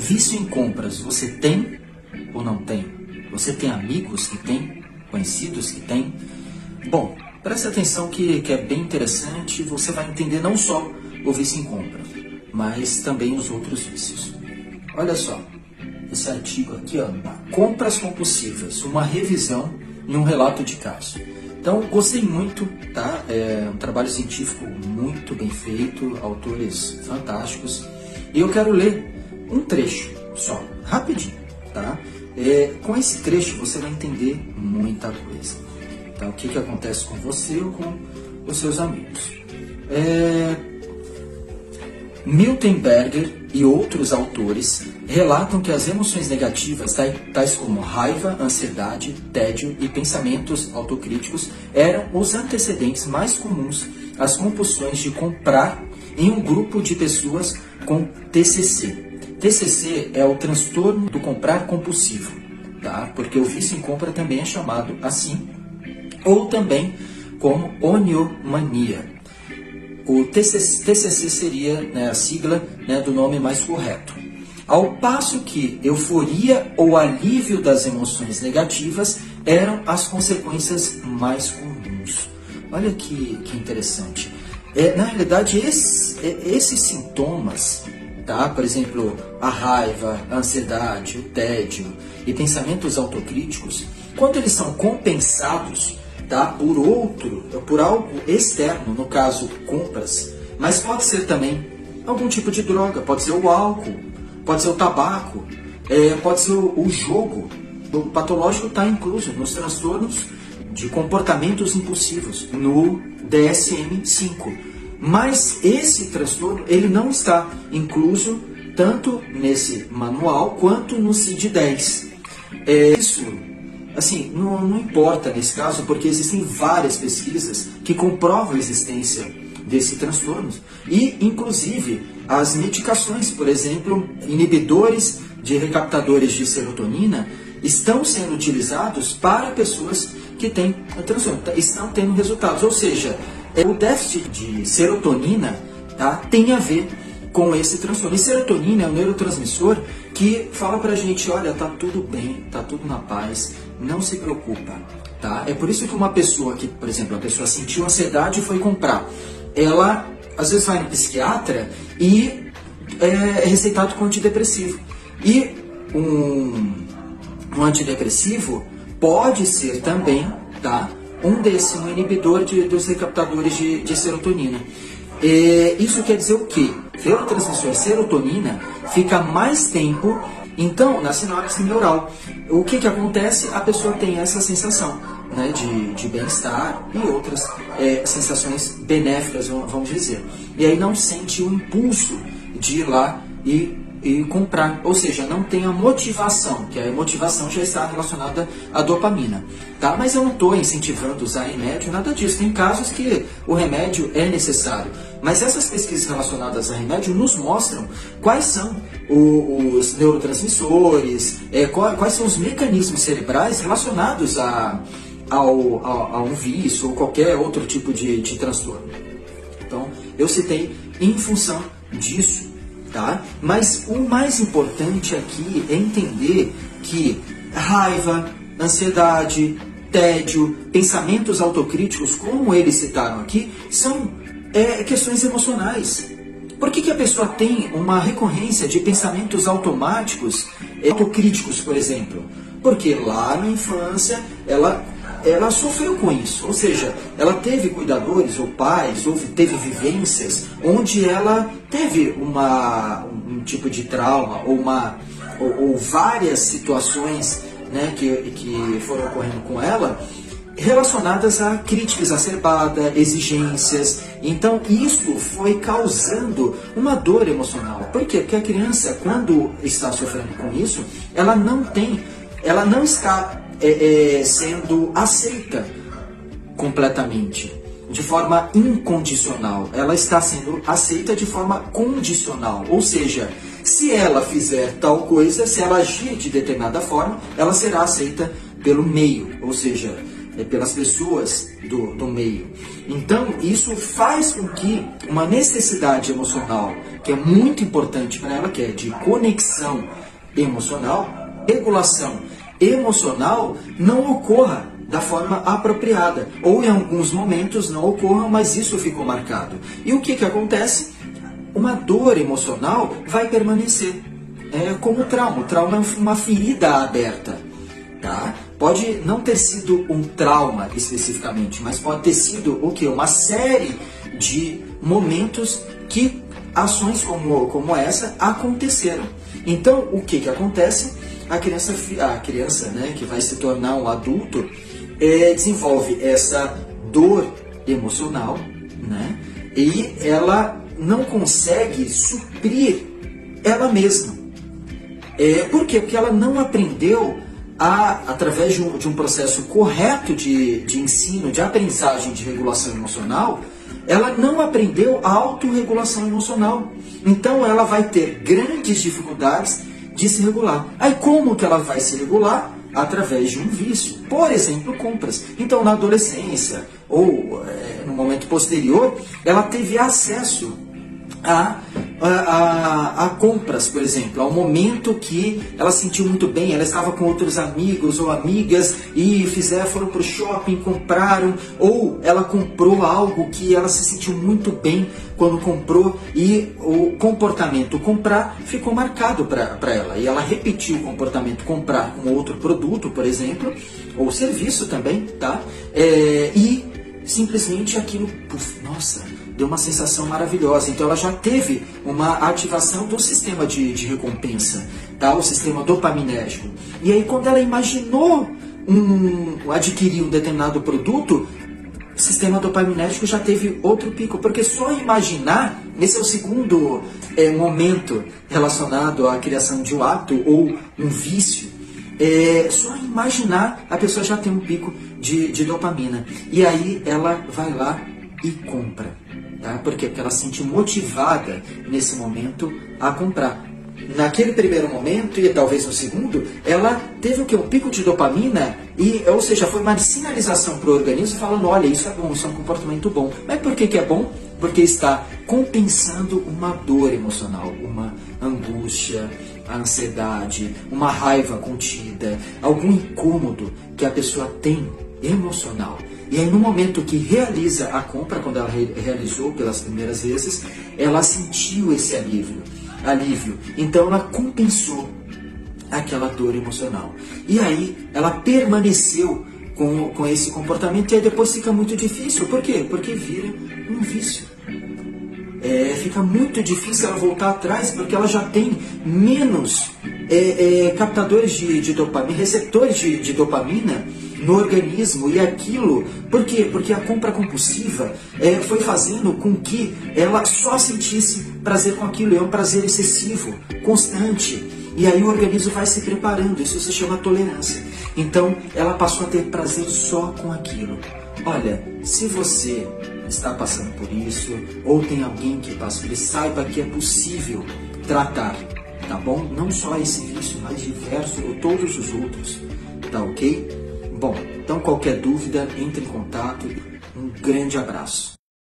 vício em compras, você tem ou não tem? Você tem amigos que têm? Conhecidos que têm? Bom, preste atenção que é bem interessante, você vai entender não só o vício em compra, mas também os outros vícios. Olha só, esse artigo aqui, ó, compras compulsivas, uma revisão e um relato de caso. Então, gostei muito, tá? É um trabalho científico muito bem feito, autores fantásticos. E eu quero ler um trecho só, rapidinho, tá? Com esse trecho você vai entender muita coisa. Tá? O que acontece com você ou com os seus amigos. Miltenberger e outros autores relatam que as emoções negativas, tais como raiva, ansiedade, tédio e pensamentos autocríticos, eram os antecedentes mais comuns às compulsões de comprar em um grupo de pessoas com TCC. TCC é o transtorno do comprar compulsivo, tá? Porque o vício em compra também é chamado assim, ou também como oniomania. O TCC seria, né, a sigla, né, do nome mais correto. Ao passo que euforia ou alívio das emoções negativas eram as consequências mais comuns. Olha que interessante. Na realidade, esses sintomas, tá? Por exemplo, a raiva, a ansiedade, o tédio e pensamentos autocríticos, quando eles são compensados, tá, por algo externo, no caso compras, mas pode ser também algum tipo de droga, pode ser o álcool, pode ser o tabaco, pode ser o jogo. O patológico está incluso nos transtornos de comportamentos impulsivos, no DSM-5. Mas esse transtorno ele não está incluso tanto nesse manual quanto no CID-10. Isso, assim, não importa nesse caso, porque existem várias pesquisas que comprovam a existência desse transtorno e, inclusive, as medicações, por exemplo, inibidores de recaptadores de serotonina estão sendo utilizados para pessoas que têm transtorno, estão tendo resultados, ou seja, o déficit de serotonina, tá, tem a ver com esse transtorno. E serotonina é um neurotransmissor que fala pra gente, olha, tá tudo bem, tá tudo na paz, não se preocupa, tá? É por isso que uma pessoa que, por exemplo, a pessoa sentiu ansiedade e foi comprar, ela às vezes vai no psiquiatra e é receitado com antidepressivo. E um antidepressivo pode ser também, tá, um inibidor dos recaptadores de serotonina. Isso quer dizer o quê? Que o neurotransmissor serotonina fica mais tempo, então, na sinapse neural. O que acontece? A pessoa tem essa sensação, né, de bem-estar e outras sensações benéficas, vamos dizer. E aí não sente o impulso de ir lá e comprar, ou seja, não tem a motivação, que a motivação já está relacionada à dopamina, tá? Mas eu não estou incentivando usar remédio, nada disso. Tem casos que o remédio é necessário, mas essas pesquisas relacionadas a remédio nos mostram quais são os neurotransmissores, quais são os mecanismos cerebrais relacionados a um vício ou qualquer outro tipo de transtorno. Então, eu citei em função disso. Tá? Mas o mais importante aqui é entender que raiva, ansiedade, tédio, pensamentos autocríticos, como eles citaram aqui, são questões emocionais. Por que a pessoa tem uma recorrência de pensamentos automáticos, autocríticos, por exemplo? Porque lá na infância ela sofreu com isso, ou seja, ela teve cuidadores ou pais, ou teve vivências onde ela teve um tipo de trauma ou várias situações, né, que foram ocorrendo com ela relacionadas a crítica exacerbada, exigências. Então isso foi causando uma dor emocional. Por quê? Porque a criança, quando está sofrendo com isso, ela não está sendo aceita completamente, de forma incondicional. Ela está sendo aceita de forma condicional, ou seja, se ela fizer tal coisa, se ela agir de determinada forma, ela será aceita pelo meio, ou seja, pelas pessoas do meio. Então, isso faz com que uma necessidade emocional que é muito importante para ela, que é de conexão emocional, regulação emocional, não ocorra da forma apropriada, ou em alguns momentos não ocorra, mas isso ficou marcado. E o que acontece? Uma dor emocional vai permanecer, como trauma. O trauma é uma ferida aberta, tá? Pode não ter sido um trauma especificamente, mas pode ter sido o quê? Uma série de momentos que ações como essa aconteceram. Então, o que acontece? A criança, né, que vai se tornar um adulto, desenvolve essa dor emocional, né, e ela não consegue suprir ela mesma. Por quê? Porque ela não aprendeu através de um processo correto de ensino, de aprendizagem de regulação emocional, ela não aprendeu a autorregulação emocional. Então ela vai ter grandes dificuldades de se regular. Aí como que ela vai se regular? Através de um vício. Por exemplo, compras. Então na adolescência ou no momento posterior, ela teve acesso a compras, por exemplo, ao momento que ela se sentiu muito bem, ela estava com outros amigos ou amigas e foram para o shopping, compraram, ou ela comprou algo que ela se sentiu muito bem quando comprou e o comportamento comprar ficou marcado para ela, e ela repetiu o comportamento comprar um outro produto, por exemplo, ou serviço também, tá? E simplesmente aquilo, nossa, deu uma sensação maravilhosa. Então ela já teve uma ativação do sistema de recompensa, tá? O sistema dopaminérgico. E aí quando ela imaginou adquirir um determinado produto, o sistema dopaminérgico já teve outro pico, porque só imaginar, esse é o segundo momento relacionado à criação de um hábito ou um vício, só imaginar a pessoa já tem um pico de dopamina. E aí ela vai lá e compra. Tá? Por quê? Porque ela se sente motivada nesse momento a comprar. Naquele primeiro momento, e talvez no segundo, ela teve o quê? Um pico de dopamina, ou seja, foi uma sinalização para o organismo falando, olha, isso é bom, isso é um comportamento bom. Mas por que é bom? Porque está compensando uma dor emocional, uma angústia, a ansiedade, uma raiva contida, algum incômodo que a pessoa tem emocional. E aí no momento que realiza a compra, quando ela realizou pelas primeiras vezes, ela sentiu esse alívio. Então ela compensou aquela dor emocional. E aí ela permaneceu com esse comportamento, e aí depois fica muito difícil. Por quê? Porque vira um vício. Fica muito difícil ela voltar atrás, porque ela já tem menos captadores de dopamina, receptores de dopamina no organismo, e aquilo, por quê? Porque a compra compulsiva foi fazendo com que ela só sentisse prazer com aquilo, é um prazer excessivo, constante, e aí o organismo vai se preparando, isso se chama tolerância. Então ela passou a ter prazer só com aquilo. Olha, se você está passando por isso, ou tem alguém que passa por isso, saiba que é possível tratar, tá bom? Não só esse vício, mas diversos ou todos os outros, tá ok? Bom, então qualquer dúvida, entre em contato. Um grande abraço.